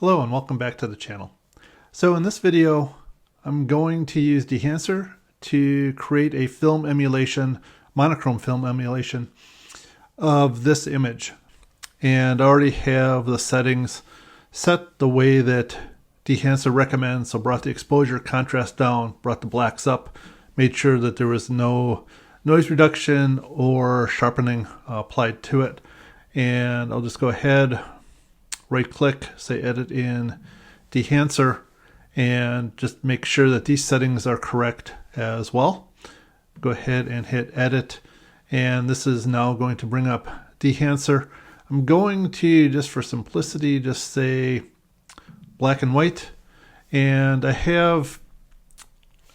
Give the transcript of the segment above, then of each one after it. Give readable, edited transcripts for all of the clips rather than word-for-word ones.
Hello and welcome back to the channel. So in this video, I'm going to use Dehancer to create a film emulation, monochrome film emulation of this image. And I already have the settings set the way that Dehancer recommends. So brought the exposure contrast down, brought the blacks up, made sure that there was no noise reduction or sharpening applied to it. And I'll just go ahead, right click, say edit in Dehancer, and just make sure that these settings are correct as well. Go ahead and hit edit, and this is now going to bring up Dehancer. I'm going to, just for simplicity, just say black and white, and I have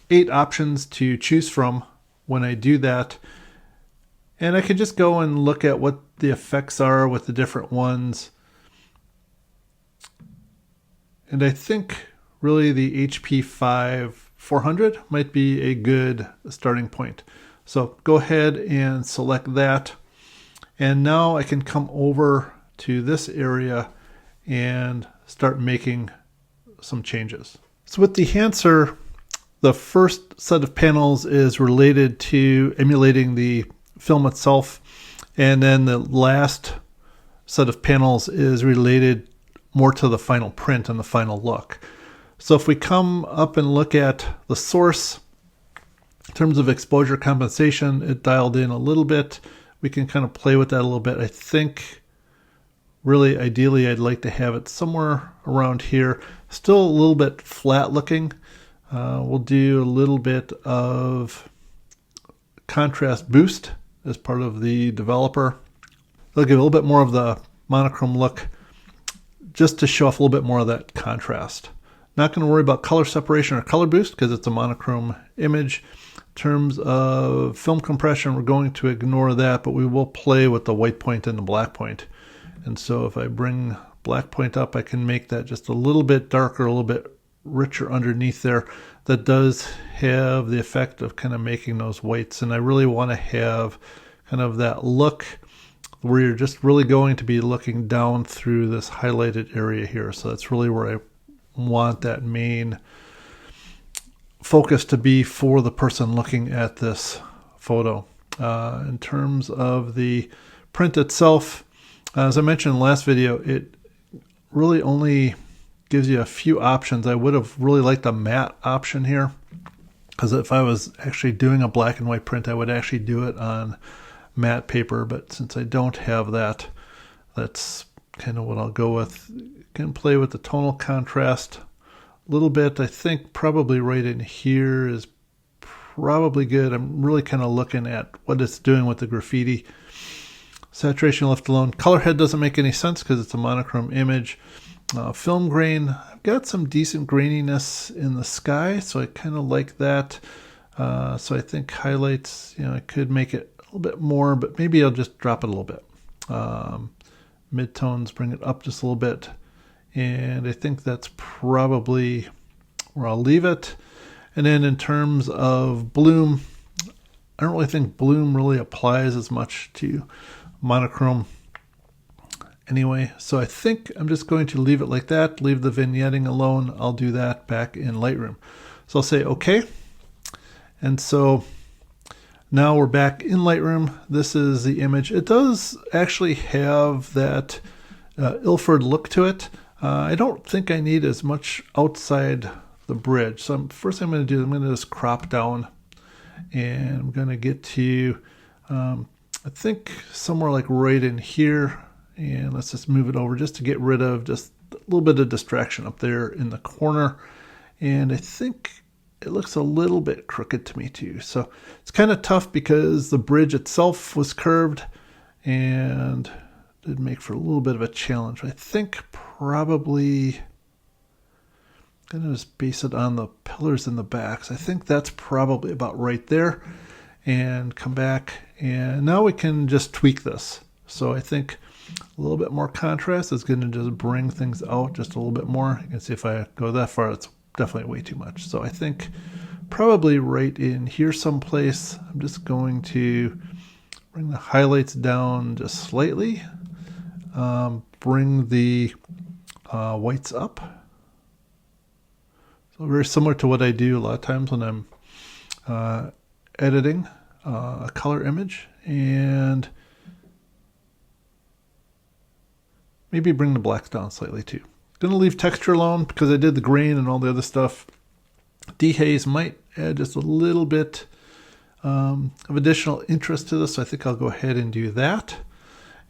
8 options to choose from when I do that. And I can just go and look at what the effects are with the different ones. And I think really the HP5 400 might be a good starting point. So go ahead and select that. And now I can come over to this area and start making some changes. So with Dehancer, the first set of panels is related to emulating the film itself. And then the last set of panels is related more to the final print and the final look. So if we come up and look at the source, in terms of exposure compensation, it dialed in a little bit. We can kind of play with that a little bit. I think really ideally I'd like to have it somewhere around here. Still a little bit flat looking. We'll do a little bit of contrast boost as part of the developer. They'll give a little bit more of the monochrome look, just to show off a little bit more of that contrast. Not going to worry about color separation or color boost because it's a monochrome image. In terms of film compression, we're going to ignore that, but we will play with the white point and the black point. And so if I bring black point up, I can make that just a little bit darker, a little bit richer underneath there. That does have the effect of kind of making those whites. And I really want to have kind of that look where you're just really going to be looking down through this highlighted area here. So that's really where I want that main focus to be for the person looking at this photo. In terms of the print itself, as I mentioned in the last video, it really only gives you a few options. I would have really liked a matte option here, because if I was actually doing a black and white print, I would actually do it on matte paper, but since I don't have that, that's kind of what I'll go with. You can play with the tonal contrast a little bit. I think probably right in here is probably good. I'm really kind of looking at what it's doing with the graffiti. Saturation left alone. Color head doesn't make any sense because it's a monochrome image. Film grain, I've got some decent graininess in the sky, so I kind of like that. So I think highlights, I could make it a little bit more, but maybe I'll just drop it a little bit. Midtones, bring it up just a little bit. And I think that's probably where I'll leave it. And then in terms of bloom, I don't really think bloom really applies as much to monochrome anyway. So I think I'm just going to leave it like that, leave the vignetting alone. I'll do that back in Lightroom. So I'll say okay. And so now we're back in Lightroom. This is the image. It does actually have that Ilford look to it. I don't think I need as much outside the bridge. So first thing I'm going to do, I'm going to just crop down, and I'm going to get to, I think somewhere like right in here. And let's just move it over just to get rid of just a little bit of distraction up there in the corner. And I think it looks a little bit crooked to me too. So it's kind of tough because the bridge itself was curved and did make for a little bit of a challenge. I think probably I'm going to just base it on the pillars in the back. So I think that's probably about right there. And come back, and now we can just tweak this. So I think a little bit more contrast is going to just bring things out just a little bit more. You can see if I go that far, it's definitely way too much. So I think probably right in here someplace, I'm just going to bring the highlights down just slightly. Bring the whites up. So very similar to what I do a lot of times when I'm editing a color image, and maybe bring the blacks down slightly too. Going to leave texture alone because I did the grain and all the other stuff. Dehaze might add just a little bit of additional interest to this, so I think I'll go ahead and do that.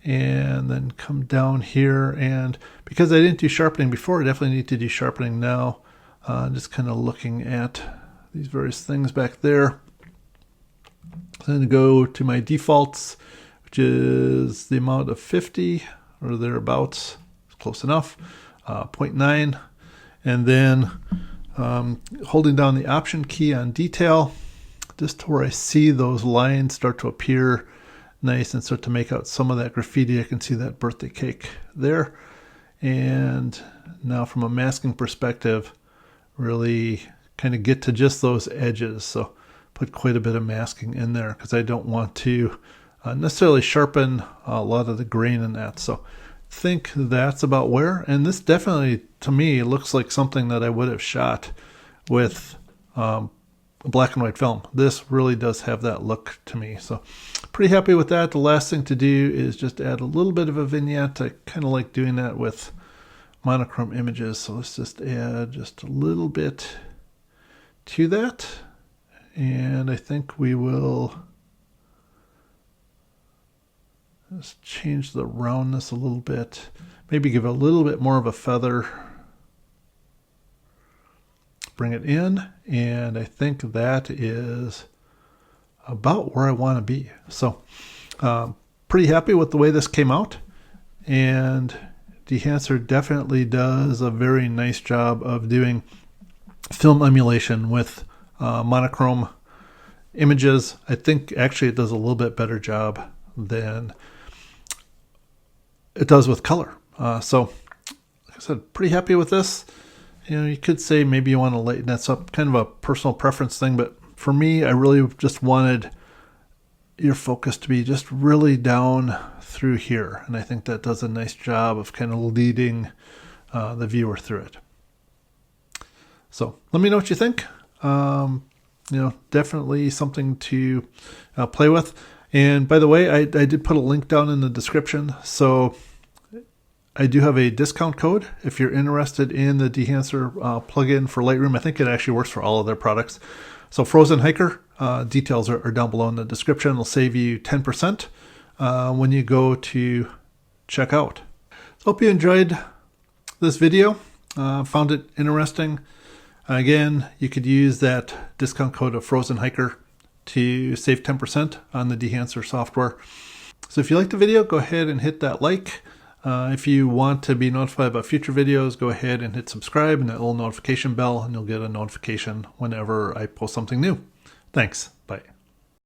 And then come down here, and because I didn't do sharpening before, I definitely need to do sharpening now. Just kind of looking at these various things back there. So I'm going to go to my defaults, which is the amount of 50 or thereabouts. It's close enough. 0.9, and then holding down the Option key on detail, just to where I see those lines start to appear nice and start to make out some of that graffiti. I can see that birthday cake there. And now from a masking perspective, really kind of get to just those edges. So put quite a bit of masking in there because I don't want to necessarily sharpen a lot of the grain in that. So think that's about where, and this definitely to me looks like something that I would have shot with black and white film. This really does have that look to me, so pretty happy with that. The last thing to do is just add a little bit of a vignette. I kind of like doing that with monochrome images, so let's just add just a little bit to that, and I think we will just change the roundness a little bit. Maybe give it a little bit more of a feather. Bring it in, and I think that is about where I want to be. So pretty happy with the way this came out, and Dehancer definitely does a very nice job of doing film emulation with monochrome images. I think actually it does a little bit better job than it does with color. So like I said, pretty happy with this. You know, you could say maybe you want to lighten that up, kind of a personal preference thing, but for me, I really just wanted your focus to be just really down through here, and I think that does a nice job of kind of leading the viewer through it. So let me know what you think. You know, definitely something to play with. And by the way, I did put a link down in the description. So I do have a discount code if you're interested in the Dehancer plugin for Lightroom. I think it actually works for all of their products. So Frozen Hiker, details are down below in the description. It'll save you 10% when you go to check out. So hope you enjoyed this video, found it interesting. Again, you could use that discount code of Frozen Hiker to save 10% on the Dehancer software. So if you liked the video, go ahead and hit that like. If you want to be notified about future videos, go ahead and hit subscribe and that little notification bell, and you'll get a notification whenever I post something new. Thanks. Bye.